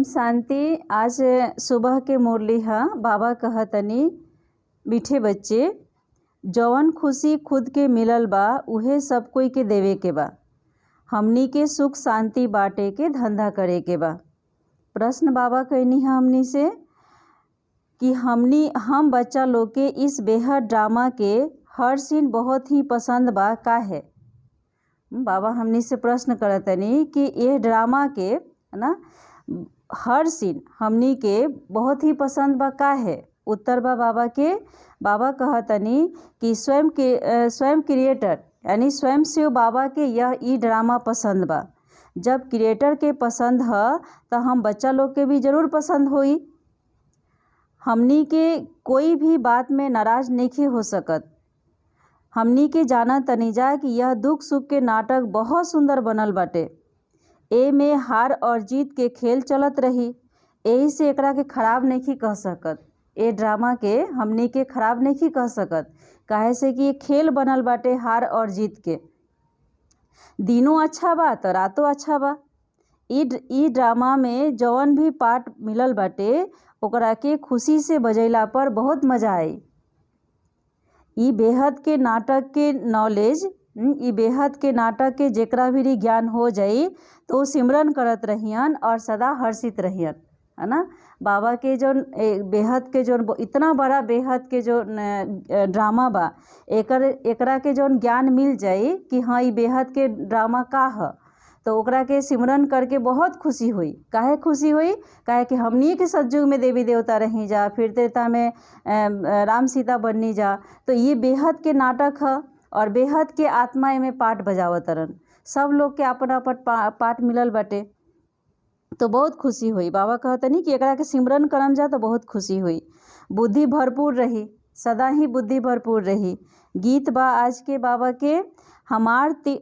शांति। आज सुबह के मुरली है। बाबा कहतनी मीठे बच्चे, जवन खुशी खुद के मिलल बा उहे सब कोई के देवे के बा। हमनी के सुख शांति बाटे के धंधा करे के बा। प्रश्न बाबा कहनी है हमनी से कि हम बच्चा लोग के इस बेहद ड्रामा के हर सीन बहुत ही पसंद बा, का है? बाबा हमनी से प्रश्न करतनी कि ये ड्रामा के है ना हर सीन हमनी के बहुत ही पसंद बा, का है? उत्तर बा बाबा के। बाबा कहतनी कि स्वयं क्रिएटर यानी स्वयं से बाबा के यह ई ड्रामा पसंद बा। जब क्रिएटर के पसंद है तो हम बच्चा लोग के भी ज़रूर पसंद होई। हमनी के कोई भी बात में नाराज़ नहीं हो सकत। हमनी के जाना तनीजा कि यह दुख सुख के नाटक बहुत सुंदर बनल बाटे। ए में हार और जीत के खेल चलत रही, यही से एकरा के खराब नहीं कह सकत। ए ड्रामा के हमनी के खराब नहीं कह सकत, काहे से कि ये खेल बनल बाटे हार और जीत के। दिनों अच्छा बा तो रातों अच्छा बा। ई ड्रामा में जवन भी पार्ट मिलल बाटे ओकरा के खुशी से बजैला पर बहुत मज़ा आई। ई बेहद के नाटक के नॉलेज, ई बेहद के नाटक के जेकरा भी ज्ञान हो जाई तो सिमरन करत रहियन और सदा हर्षित रहियन, है ना। बाबा के जो बेहद के जो इतना बड़ा बेहद के जो ड्रामा बा, एकरा के जो ज्ञान मिल जाई कि हाँ ई बेहद के ड्रामा का है, तो ओकरा के सिमरन करके बहुत खुशी हुई। काहे खुशी हुई? काहे कि हमनी के सतयुग में देवी देवता रही जा, फिर त्रेता में राम सीता बननी जा। तो ये बेहद के नाटक है और बेहद के आत्मा में पाठ बजावत रन। सब लोग के अपन अपन पाठ मिलल बाटे, तो बहुत खुशी हुई। बाबा कहतनी कि एकरा के सिमरन करम जा तो बहुत खुशी हुई। बुद्धि भरपूर रही, सदा ही बुद्धि भरपूर रही। गीत बा आज के बाबा के,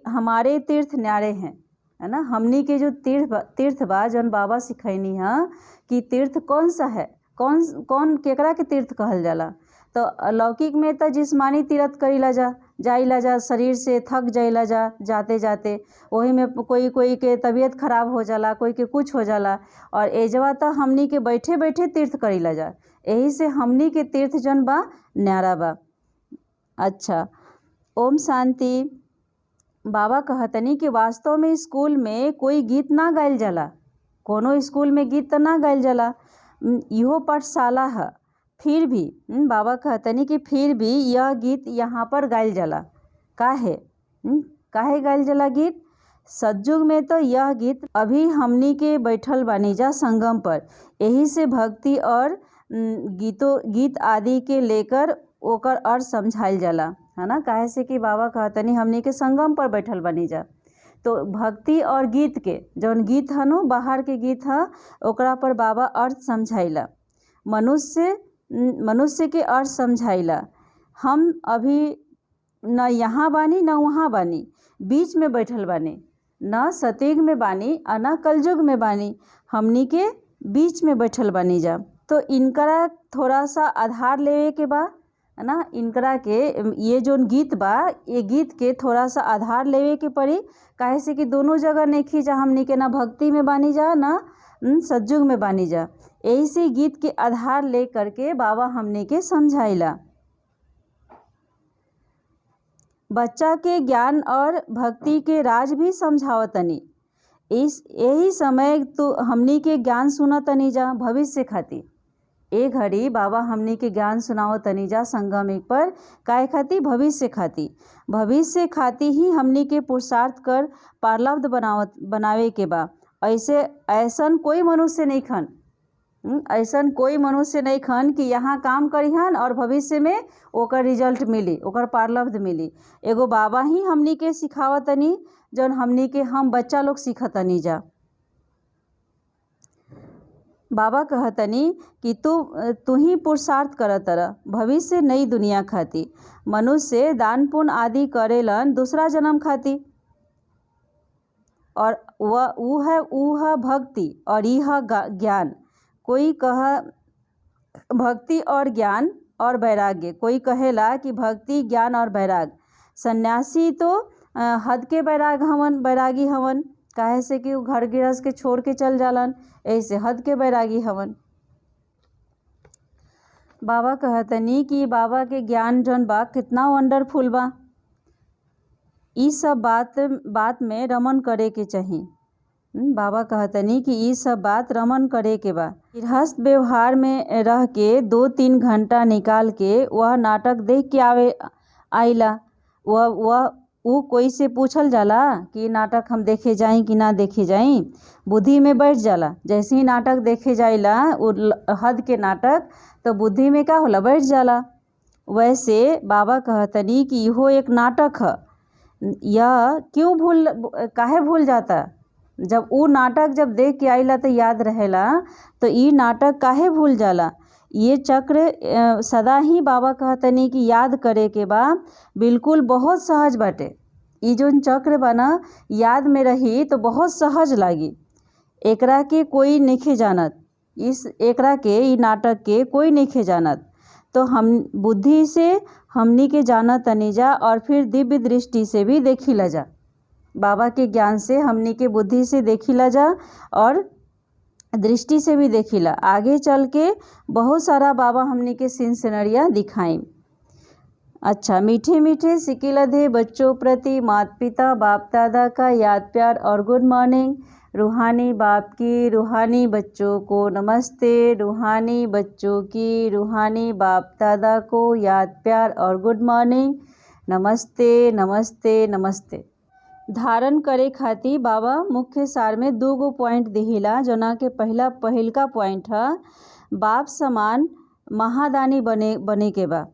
हमारे तीर्थ न्यारे हैं, है ना। हमनी के जो तीर्थ बा जौन बाबा सिखैनी है कि तीर्थ कौन सा है, कौन केकरा के तीर्थ कहल जाला। तो लौकिक में तो जिस्मानी तीर्थ करीला जाइला जा, शरीर से थक जाइला जाते जाते। वही में कोई के तबीयत खराब हो जाला, कोई के कुछ हो जाला। और एजवा तो हमनी के बैठे बैठे तीर्थ करीला जा, यही से हमनी के तीर्थ जौन बा न्यारा बा। अच्छा, ओम शांति। बाबा कहतनी कि वास्तव में स्कूल में कोई गीत ना गायल जाला, कोनो स्कूल में गीत तो ना गायल जाला, इहो पाठशाला है। फिर भी बाबा कहतनी कि फिर भी यह गीत यहाँ पर गायल जाला। काहे गायल जाला गीत? सतयुग में तो यह गीत अभी हमनी के बैठल बानी जा संगम पर, यही से भक्ति और गीत आदि के लेकर ओकर अर्थ समझाइल जाला, है ना। काहे से कि बाबा कहतनी हमनी के संगम पर बैठल बनी जा, तो भक्ति और गीत के जौन गीत है नो बाहर के गीत है ओकरा पर बाबा अर्थ समझाइला। मनुष्य के अर्थ समझाइला। हम अभी न यहाँ बानी न वहाँ बानी, बीच में बैठल बानी, न सतयुग में बानी और न कलयुग में बानी, हमनी के बीच में बैठल बानी जा। तो इनकरा थोड़ा सा आधार लेवे के बा, है ना। इनकरा के ये जो गीत बा, ये गीत के थोड़ा सा आधार लेवे के पड़ी। काहे से कि दोनों जगह नहीं जा, हमनी के ना भक्ति में बानी जा ना सतयुग में बानी जा। यही से गीत के आधार ले करके बाबा हमनी के समझाइला। बच्चा के ज्ञान और भक्ति के राज भी समझावतनी। यही समय तो हमनी के ज्ञान सुनतनी जा भविष्य खातिर। ए घड़ी बाबा हमनी के ज्ञान सुनाओ तनीजा संगम पर, काय खाती? भविष्य खाती ही हमनी के पुरुषार्थ कर पारलब्ध बनावे के बा। ऐसन कोई मनुष्य नहीं खन कि यहाँ काम करिहन और भविष्य में ओकर रिजल्ट मिली, ओकर पारलब्ध मिली। एगो बाबा ही हमनी के सिखावतनी जौन हमनी के हम बच्चा लोग सीखतनी जा। बाबा कहतनी कि तू ही पुरुषार्थ करत रह भविष्य नई दुनिया खाती। मनुष्य दान पुण्य आदि करेलन दूसरा जन्म खाती, और ऊ है भक्ति और यह ज्ञान। कोई कह भक्ति और ज्ञान और वैराग्य, कोई कहेला कि भक्ति ज्ञान और वैराग। सन्यासी तो हद के वैरागी हवन, काहे से कि वो घर गृहस्थ के छोड़ के चल जालन, ऐसे हद के बैरागी हवन। बाबा कहतनी कि बाबा के ज्ञान जौन बा कितना वंडरफुल बा। ई सब बात में रमन करे के चाही। बाबा कहतनी कि ई सब बात रमन करे के बा। गृहस्थ व्यवहार में रह के 2-3 घंटा निकाल के वह नाटक देख के आइला। वो कोई से पूछल जाला कि नाटक हम देखे जाई कि ना देखे जाई, बुद्धि में बैठ जाला। जैसे ही नाटक देखे जाइला वो हद के नाटक, तो बुद्धि में क्या होला, बैठ जाला। वैसे बाबा कहतनी कि इहो एक नाटक है। यह काहे भूल जाता, जब वो नाटक जब देख के आइला तो याद रहेला, तो ये नाटक काहे भूल जाला। ये चक्र सदा ही बाबा कहतनी कि याद करे के बा, बिल्कुल बहुत सहज बाटे। ये जो चक्र बना याद में रही तो बहुत सहज लागी। एकरा के कोई नहीं जानत, एकरा के ये नाटक के कोई नहीं जानत। तो हम बुद्धि से हमनी के जानत तनी जा, और फिर दिव्य दृष्टि से भी देखी ला जा। बाबा के ज्ञान से हमनी के बुद्धि से देखी ला जा और दृष्टि से भी देखी ला। आगे चल के बहुत सारा बाबा हमनी के सीन सिनरिया दिखाएं। अच्छा, मीठे मीठे सिकिलधे बच्चों प्रति माता पिता बाप दादा का याद प्यार और गुड मॉर्निंग। रूहानी बाप की रूहानी बच्चों को नमस्ते। रूहानी बच्चों की रूहानी बाप दादा को याद प्यार और गुड मॉर्निंग। नमस्ते नमस्ते नमस्ते। धारण करे खातिर बाबा मुख्य सार में 2 पॉइंट दिहिला। जना के पहिलका पॉइंट है बाप समान महादानी बने के बा।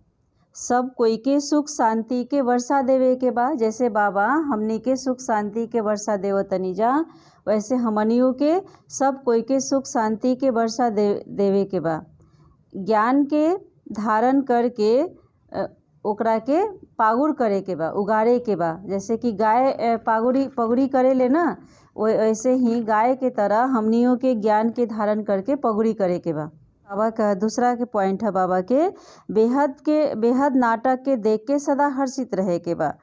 सब कोई के सुख शांति के वर्षा देवे के बा। जैसे बाबा हमनी के सुख शांति के वर्षा देवतनी जा, वैसे हमनियों के सब कोई के सुख शांति के वर्षा देवे के बा। ज्ञान के धारण करके ओकरा के पागुर करे के बा, उगारे के बा। जैसे कि गाय पगुड़ी करे ले ना, वैसे ही गाय के तरह हमनियों के ज्ञान के धारण करके पगुड़ी करे के बा। बाबा का दूसरा के पॉइंट है बाबा के बेहद नाटक के देख के सदा हर्षित रहे के बा।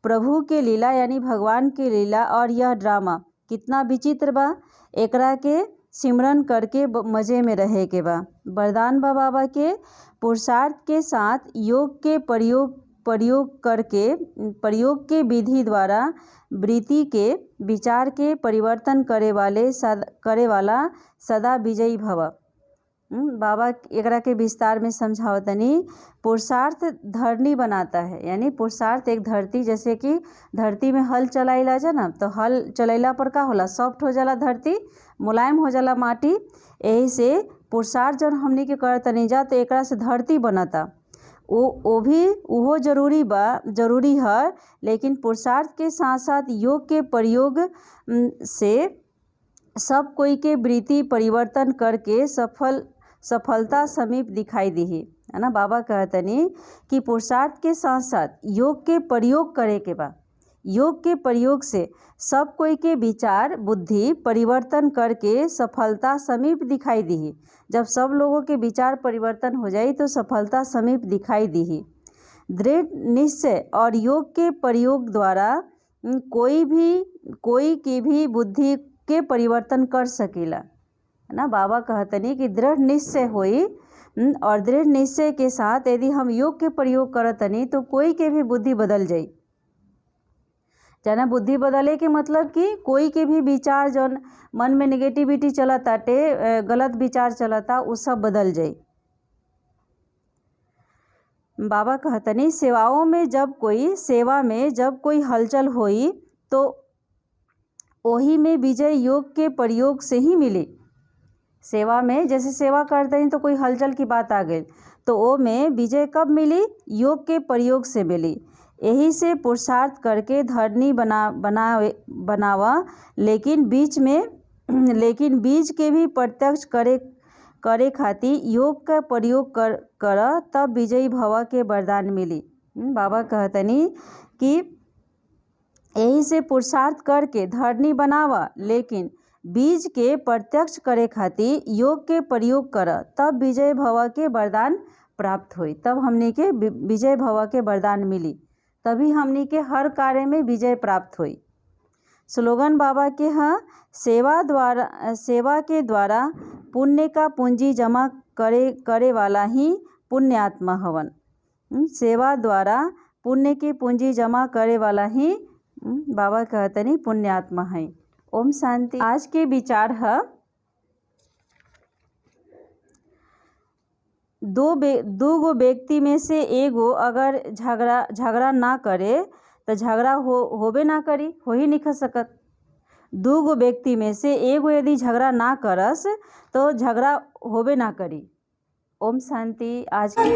प्रभु के लीला यानी भगवान के लीला और यह ड्रामा कितना विचित्र बा, एकरा के सिमरन करके मज़े में रहे के बा। वरदान बा बाबा के पुरुषार्थ के साथ योग के प्रयोग के विधि द्वारा वृत्ति के विचार के परिवर्तन करे वाला सदा विजयी भव। बाबा एकरा के विस्तार में समझावतनी। पुरुषार्थ धरनी बनाता है, यानी पुरुषार्थ एक धरती, जैसे कि धरती में हल चलाइला जा ना, तो हल चलाइला पर का होला, सॉफ्ट हो जाला धरती, मुलायम हो जाला माटी। यही से पुरुषार्थ जब हमनी के करतनी जा तो एकरा से धरती बनता। वो जरूरी है, लेकिन पुरुषार्थ के साथ साथ योग के प्रयोग से सब कोई के वृत्ति परिवर्तन करके सफलता समीप दिखाई दी है ना। बाबा कहतनी कि पुरुषार्थ के साथ साथ योग के प्रयोग करे के बा। योग के प्रयोग से सब कोई के विचार बुद्धि परिवर्तन करके सफलता समीप दिखाई दी है। जब सब लोगों के विचार परिवर्तन हो जाए तो सफलता समीप दिखाई दी है। दृढ़ निश्चय और योग के प्रयोग द्वारा कोई की भी बुद्धि के परिवर्तन कर सकेला, है ना। बाबा कहतनी कि दृढ़ निश्चय होई, और दृढ़ निश्चय के साथ यदि हम योग के प्रयोग करतनी तो कोई के भी बुद्धि बदल जाई। जाना बुद्धि बदले के मतलब कि कोई के भी विचार जौन मन में नेगेटिविटी चलताटे, गलत विचार चलता, वो सब बदल जाई। बाबा कहतनी सेवा में जब कोई हलचल होई तो वही में विजय योग के प्रयोग से ही मिली। सेवा में जैसे सेवा करते हैं तो कोई हलचल की बात आ गई, तो वो में विजय कब मिली, योग के प्रयोग से मिली। यही से पुरुषार्थ करके धरनी बनावा, लेकिन बीज के भी प्रत्यक्ष करे खातिर योग का प्रयोग कर तब विजयी भव के वरदान मिली। बाबा कहतनी कि यही से पुरुषार्थ करके धरनी बनावा, लेकिन बीज के प्रत्यक्ष करे खातिर योग के प्रयोग कर तब विजय भव के वरदान प्राप्त हुई। तब हमने के विजय भव के वरदान मिली, तभी हमने के हर कार्य में विजय प्राप्त हुई। स्लोगन बाबा के हाँ, सेवा के द्वारा पुण्य का पूंजी जमा करे वाला ही पुण्यात्मा हवन। सेवा द्वारा पुण्य की पूंजी जमा करे वाला ही बाबा कहतनी पुण्यात्मा है। ओम शांति। आज के विचार है, दो गो व्यक्ति में से एगो अगर झगड़ा ना करे तो झगड़ा होबे ना करी, हो ही नहीं सकत। दो गो व्यक्ति में से एगो यदि झगड़ा ना करस तो झगड़ा होबे ना करी। ओम शांति। आज की